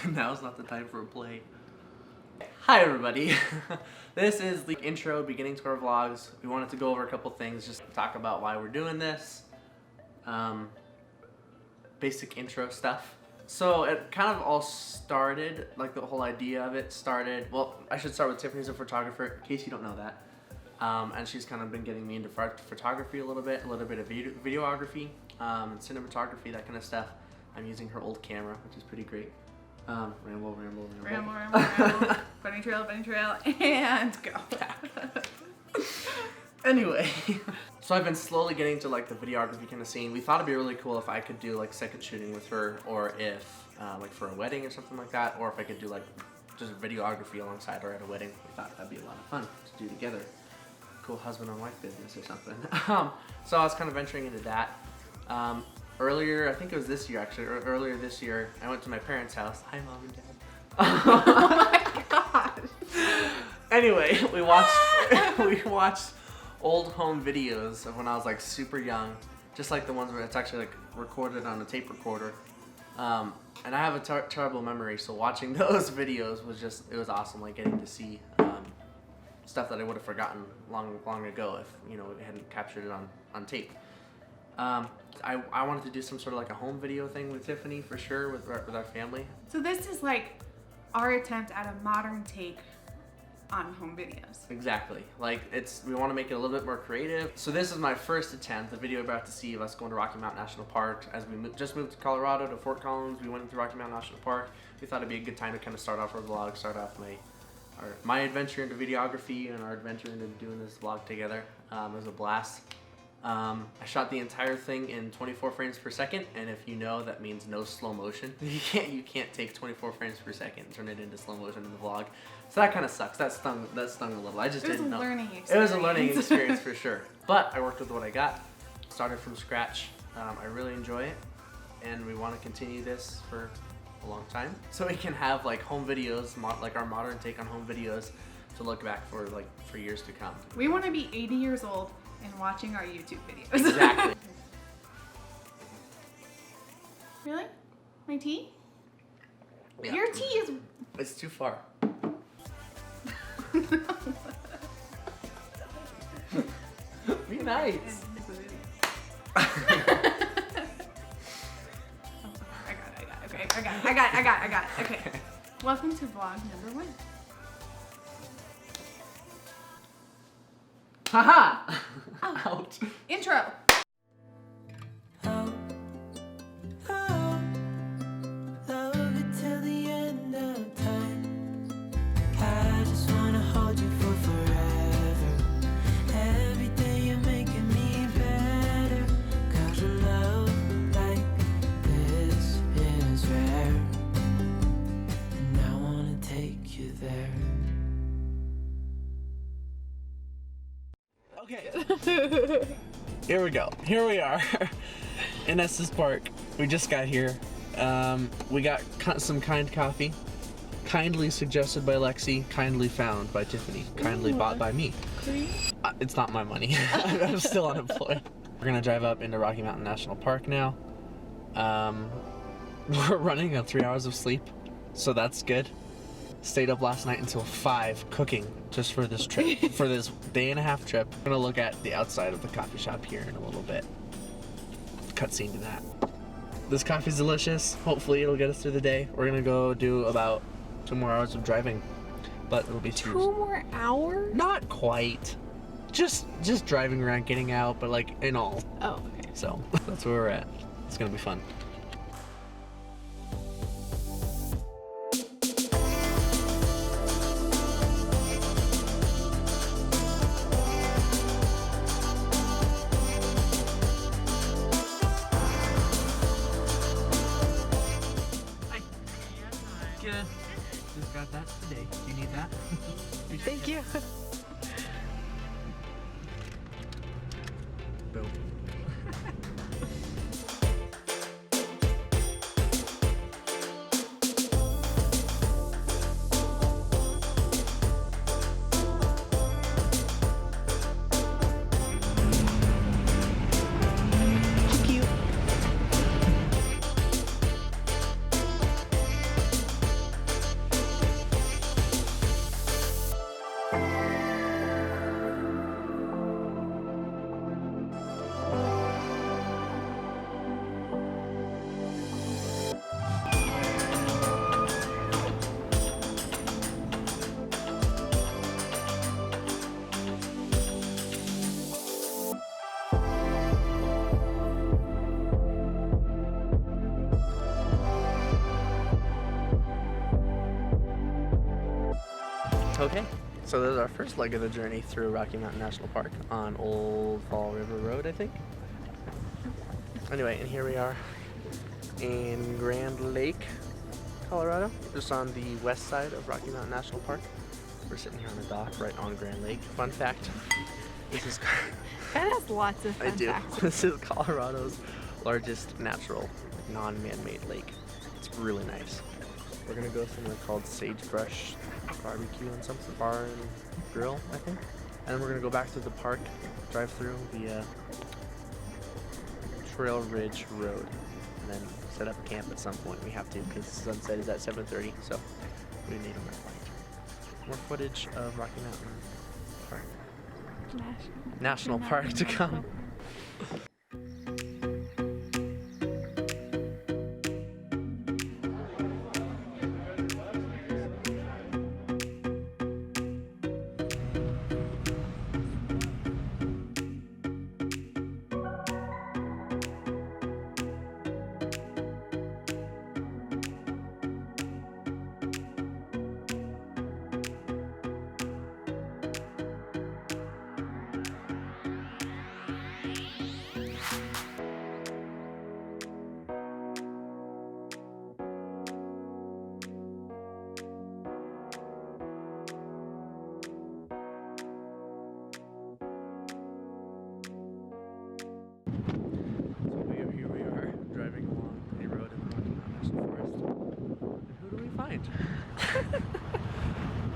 Now's not the time for a play. Hi everybody. This is the intro, beginning to our vlogs. We wanted to go over a couple things, just talk about why we're doing this. Basic intro stuff. So it kind of all started, like the whole idea of it started, well, I should start with Tiffany's a photographer, in case you don't know that. And she's kind of been getting me into photography a little bit of videography, cinematography, that kind of stuff. I'm using her old camera, which is pretty great. Ramble. Bunny trail, and go. Anyway, so I've been slowly getting to like the videography kind of scene. We thought it'd be really cool if I could do like second shooting with her, or if like for a wedding or something like that, or if I could do like just videography alongside her at a wedding. We thought that'd be a lot of fun to do together. Cool husband and wife business or something. So I was kind of venturing into that. Earlier, I think it was this year actually, or earlier this year, I went to my parents' house. Hi, Mom and Dad. Oh my gosh. Anyway, we watched old home videos of when I was like super young, just like the ones where it's actually like recorded on a tape recorder. And I have a terrible memory, so watching those videos was it was awesome, like getting to see stuff that I would have forgotten long ago if, you know, I hadn't captured it on tape. I wanted to do some sort of like a home video thing with Tiffany for sure, with our family. So this is like our attempt at a modern take on home videos. Exactly. Like we want to make it a little bit more creative. So this is my first attempt, the video you're about to see of us going to Rocky Mountain National Park. As we just moved to Colorado to Fort Collins, we went into Rocky Mountain National Park. We thought it'd be a good time to kind of start off our vlog, start off my adventure into videography and our adventure into doing this vlog together. It was a blast. I shot the entire thing in 24 frames per second, and if you know, that means no slow motion. You can't take 24 frames per second and turn it into slow motion in the vlog. So that kind of sucks. That stung a little. I just didn't know. It was a learning experience for sure. But I worked with what I got. Started from scratch. I really enjoy it, and we want to continue this for a long time, so we can have like home videos, like our modern take on home videos, to look back for years to come. We want to be 80 years old and watching our YouTube videos. Exactly. Really? My tea? Yeah. Your tea is... It's too far. Be nice. I got it. Okay. Welcome to vlog number 1. Haha! Oh. Ouch. Intro. Okay. Here we go. Here we are in Estes Park. We just got here. We got some kind coffee. Kindly suggested by Lexi, kindly found by Tiffany, kindly bought by me. It's not my money. I'm still unemployed. We're gonna drive up into Rocky Mountain National Park now. We're running on 3 hours of sleep, so that's good. Stayed up last night until 5 cooking just for this trip, for this day-and-a-half trip. I'm gonna look at the outside of the coffee shop here in a little bit. Cutscene to that. This coffee's delicious. Hopefully it'll get us through the day. We're gonna go do about 2 more hours of driving, but it'll be 2 more hours? Not quite. Just driving around, getting out, but like in all. Oh, okay. So that's where we're at. It's gonna be fun. Good. Just got that today. Do you need that? Thank you. Boom. Okay, so this is our first leg of the journey through Rocky Mountain National Park on Old Fall River Road, I think. Anyway, and here we are in Grand Lake, Colorado, just on the west side of Rocky Mountain National Park. We're sitting here on the dock right on Grand Lake. Fun fact, this is... That has lots of fun facts. This is Colorado's largest natural, non-man-made lake. It's really nice. We're gonna go somewhere called Sagebrush Barbecue and something, bar and grill, I think. And then we're gonna go back to the park, drive through the Trail Ridge Road, and then set up camp at some point. We have to because sunset is at 7:30, so we need on that flight. More footage of Rocky Mountain Park. National Park to come.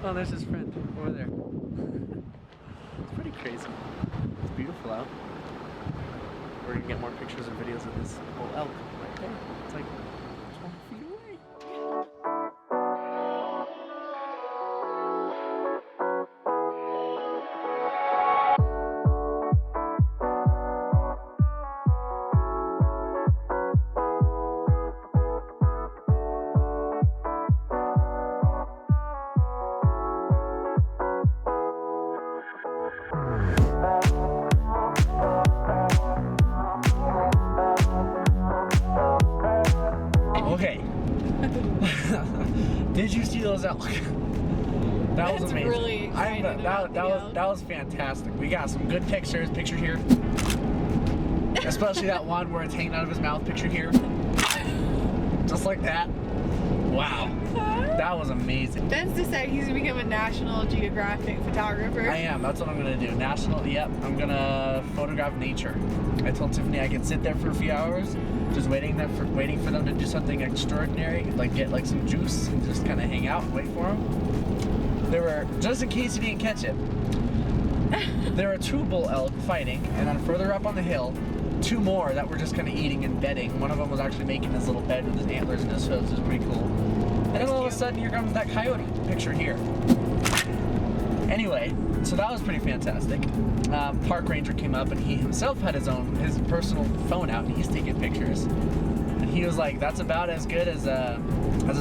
Oh, there's his friend over there. It's pretty crazy. It's beautiful out. We're gonna get more pictures and videos of this whole elk right there. It's like 20 feet away. Okay. Did you see those elk? That was amazing. Really exciting that was fantastic. We got some good pictures. Picture here. Especially that one where it's hanging out of his mouth. Picture here. Just like that. Wow. That was amazing. Ben's decided he's gonna become a National Geographic photographer. I am. That's what I'm gonna do. Yep. I'm gonna photograph nature. I told Tiffany I could sit there for a few hours, just waiting for them to do something extraordinary, like get like some juice and just kind of hang out and wait for them. There were, just in case you didn't catch it, there were 2 bull elk fighting, and then further up on the hill, 2 more that were just kind of eating and bedding. One of them was actually making his little bed with his antlers and his hooves. It was pretty cool. And then all of a sudden, here comes that coyote. Picture here. Anyway, so that was pretty fantastic. Park ranger came up and he himself had his personal phone out and he's taking pictures. And he was like, "That's about as good as a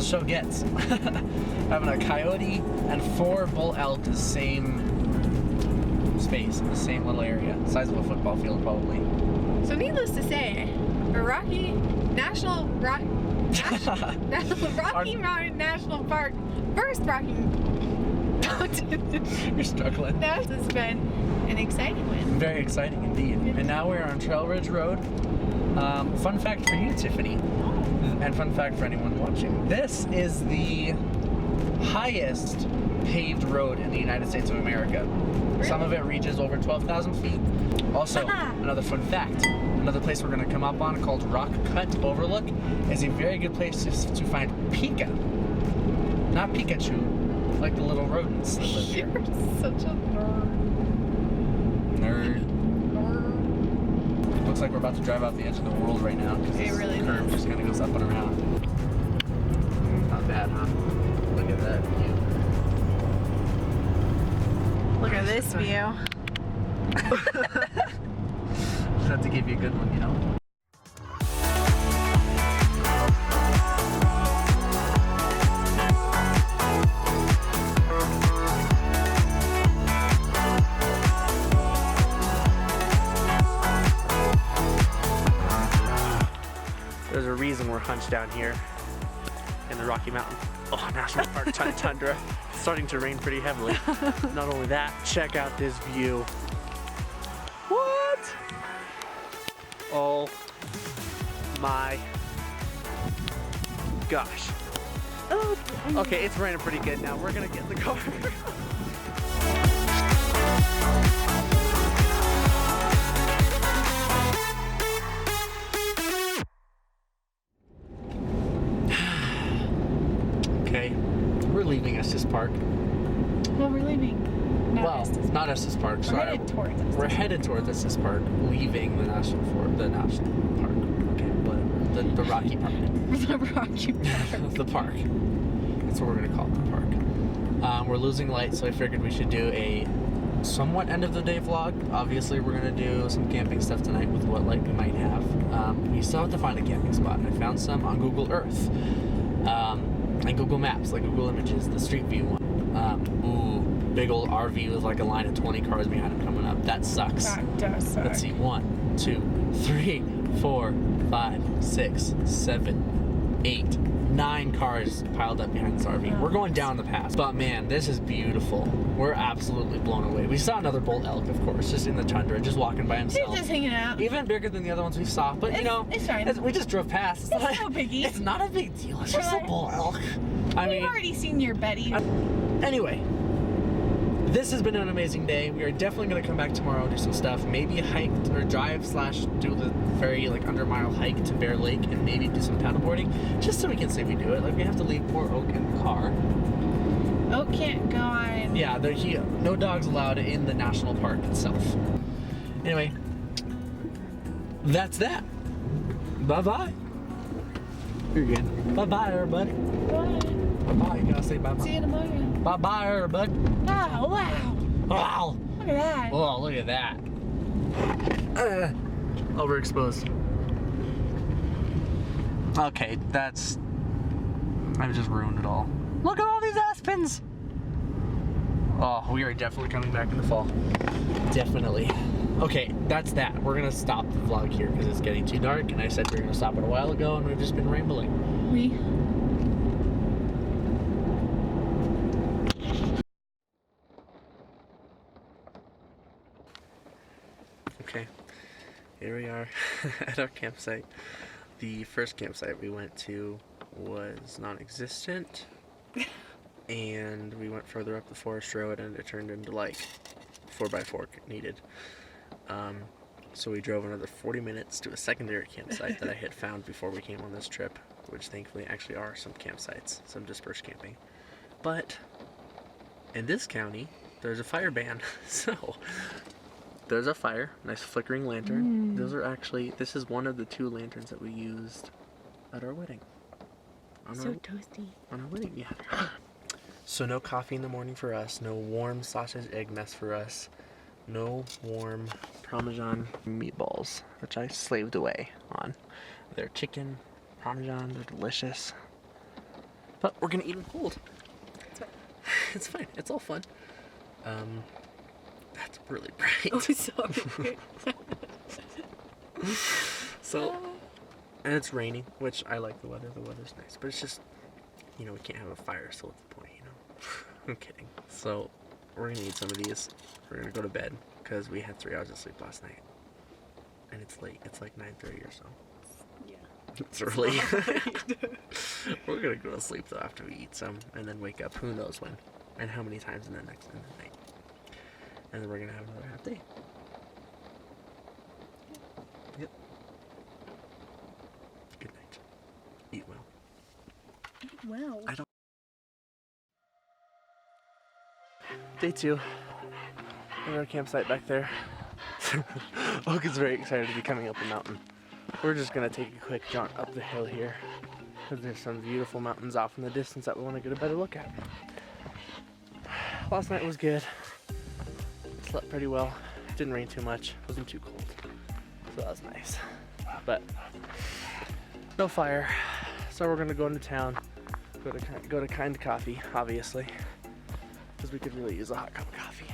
show gets." Having a coyote and 4 bull elk in the same space, in the same little area, size of a football field probably. So needless to say, a Rocky Mountain National Park, first Rocky Mountain. You're struggling. That has been an exciting win. Very exciting indeed. And now we're on Trail Ridge Road. Fun fact for you, Tiffany, and fun fact for anyone watching. This is the highest paved road in the United States of America. Really? Some of it reaches over 12,000 feet. Also, another fun fact, another place we're going to come up on called Rock Cut Overlook is a very good place to find Pika. Not Pikachu, like the little rodents that live here. You're such a Nerd. Looks like we're about to drive out the edge of the world right now because this really curve does. just kind of goes up and around. Not bad, huh? Look at that view. Look at this view. Just have to give you a good one, you know? There's a reason we're hunched down here. in the Rocky Mountains. Oh, National Park Tundra. It's starting to rain pretty heavily. Not only that, check out this view. What? Oh my gosh. Oh, okay, it's raining pretty good now. We're gonna get in the car. Okay, we're leaving Estes Park. Well, we're leaving. Not Estes Park. Sorry. We're headed towards Estes Park, leaving the national park. Okay, whatever. The Rocky Park. The Rocky Park. The park. That's what we're gonna call it, the park. We're losing light, so I figured we should do a somewhat end of the day vlog. Obviously, we're gonna do some camping stuff tonight with what light we might have. We still have to find a camping spot. I found some on Google Earth and Google Maps, like Google Images, the Street View one. Big old RV with like a line of 20 cars behind him coming up. That sucks. That does suck. Let's see, 1, 2, 3, 4, 5, 6, 7, 8, 9 cars piled up behind this RV. We're going down the pass, but man, this is beautiful. We're absolutely blown away. We saw another bull elk, of course, just in the tundra, just walking by himself. He's just hanging out. Even bigger than the other ones we saw, but you know, it's fine. we just drove past. It's no biggie. It's not a big deal. It's just a bull elk. We've already seen your Betty. Anyway, this has been an amazing day. We are definitely going to come back tomorrow and do some stuff. Maybe hike or drive / do the very like under mile hike to Bear Lake and maybe do some paddleboarding just so we can say we do it. Like we have to leave poor Oak in the car. Oak can't go on. Yeah, no dogs allowed in the national park itself. Anyway, that's that. Bye-bye. You're good. Bye-bye, everybody. Bye. Bye-bye. You gotta say bye-bye. See you tomorrow. Bye-bye, everybody. Wow, wow. Wow. Look at that. Oh, look at that. Overexposed. Okay, I've just ruined it all. Look at all these aspens! Oh, we are definitely coming back in the fall. Definitely. Okay, that's that. We're gonna stop the vlog here because it's getting too dark, and I said we were gonna stop it a while ago, and we've just been rambling. Okay, here we are at our campsite. The first campsite we went to was non-existent, and we went further up the forest road and it turned into like 4x4 needed. So we drove another 40 minutes to a secondary campsite that I had found before we came on this trip, which thankfully actually are some campsites, some dispersed camping. But in this county, there's a fire ban, so there's a fire, nice flickering lantern. This is one of the 2 lanterns that we used at our wedding. Toasty. On our wedding, yeah. So no coffee in the morning for us, no warm sausage egg mess for us, no warm Parmesan meatballs, which I slaved away on. They're chicken, Parmesan, they're delicious. But we're gonna eat them cold. It's fine. It's fine, it's all fun. That's really bright. Oh, sorry. So, and it's raining, which I like the weather. The weather's nice, but it's just, we can't have a fire, so what's the point, I'm kidding. So, we're gonna eat some of these. We're gonna go to bed, because we had 3 hours of sleep last night. And it's late. It's like 9:30 or so. Yeah. It's early. We're gonna go to sleep, though, after we eat some, and then wake up who knows when, and how many times in the night. And then we're gonna have another half day. Yep. Good night. Eat well. Well. I don't. Day 2. We're at our campsite back there. Oak is very excited to be coming up the mountain. We're just gonna take a quick jaunt up the hill here, because there's some beautiful mountains off in the distance that we want to get a better look at. Last night was good. Slept pretty well. Didn't rain too much. Wasn't too cold. So that was nice. But no fire. So we're gonna go into town. Go to Kind Coffee, obviously, because we could really use a hot cup of coffee.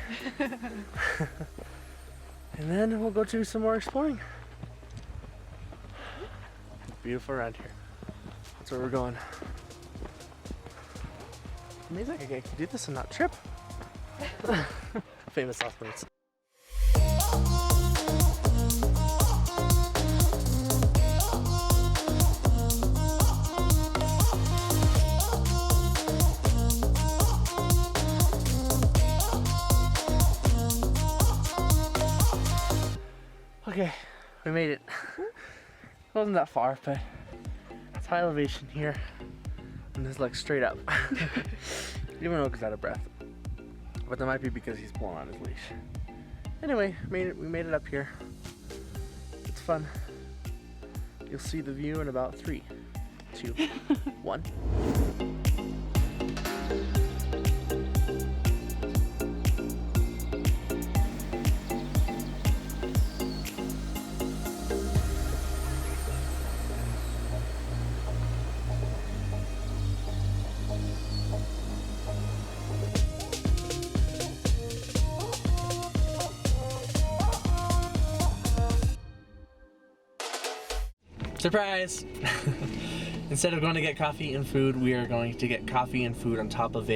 And then we'll go do some more exploring. It's beautiful around here. That's where we're going. amazing. Okay, I can do this and not trip. Famous last words. Okay, we made it. Wasn't that far, but it's high elevation here. And it's like straight up. Even Oak's out of breath. But that might be because he's pulling on his leash. Anyway, we made it up here. It's fun. You'll see the view in about 3, 2, 1. Surprise! Instead of going to get coffee and food, we are going to get coffee and food on top of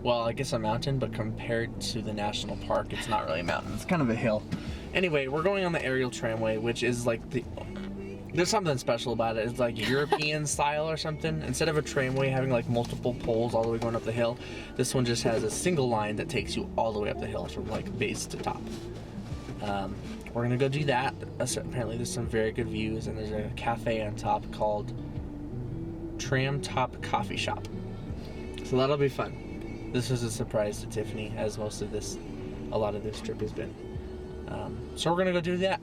well, I guess a mountain, but compared to the national park, it's not really a mountain. It's kind of a hill. Anyway, we're going on the aerial tramway, which is like there's something special about it. It's like European style or something. Instead of a tramway having like multiple poles all the way going up the hill, this one just has a single line that takes you all the way up the hill from like base to top. We're gonna go do that. Apparently there's some very good views, and there's a cafe on top called Tram Top Coffee Shop. So that'll be fun. This was a surprise to Tiffany, as a lot of this trip has been. So we're gonna go do that.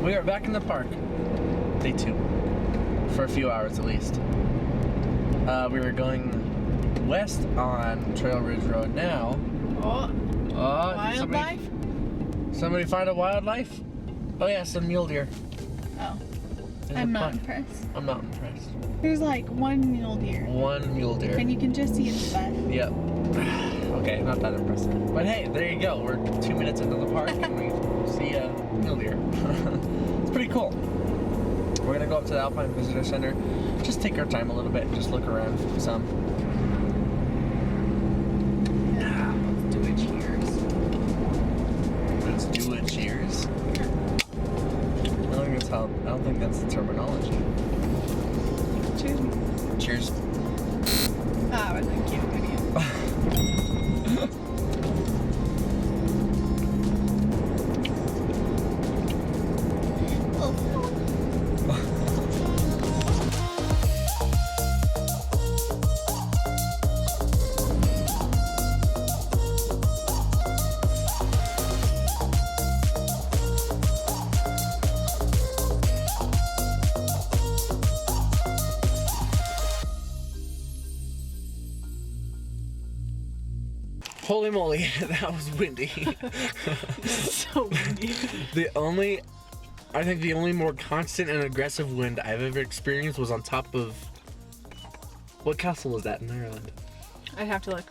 We are back in the park, day 2, for a few hours at least. We were going west on Trail Ridge Road now. Wildlife? Somebody find a wildlife? Oh yeah, some mule deer. Oh. There's I'm a not bunch. impressed. I'm not impressed. There's like one mule deer. One mule deer. And you can just see its butt. Yep. Okay, not that impressive. But hey, there you go. We're 2 minutes into the park and we see a mule deer. It's pretty cool. We're gonna go up to the Alpine Visitor Center, just take our time a little bit, just look around some. Let's do a cheers. Let's do a cheers. I don't think that's the terminology. Cheers. Cheers. Ah, I was a cute video. Holy moly, that was windy. So windy. I think the only more constant and aggressive wind I've ever experienced was on top of... What castle was that in Ireland? I'd have to look.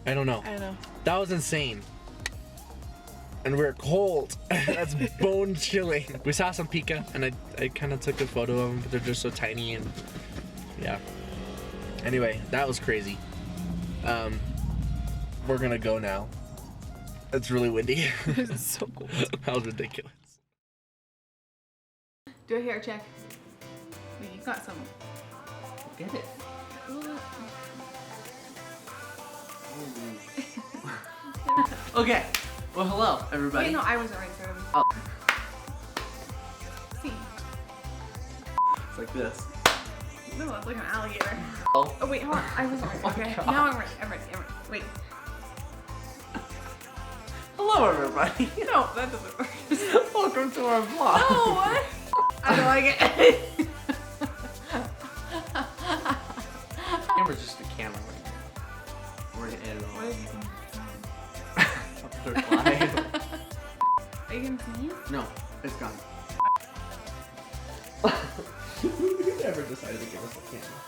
I don't know. I don't know. That was insane. and we're cold. That's bone chilling. We saw some pika, and I kind of took a photo of them, but they're just so tiny, and yeah. Anyway, that was crazy. We're gonna go now. It's really windy. It's so cool. That was ridiculous. Do a hair check. Wait, you got some. Get it. Okay. Well, hello, everybody. Wait, no, I was already started. Oh. See. It's like this. No, it's like an alligator. Oh. Oh wait, hold on. I was ready. my Okay. God. Now I'm ready. I'm ready. Wait. Hello, everybody. No, that doesn't work. Welcome to our vlog. No, what? I don't like it. Camera's just a camera right now. We're gonna edit What all. is it? Are you gonna see? No, it's gone. Who ever decided to give us a camera?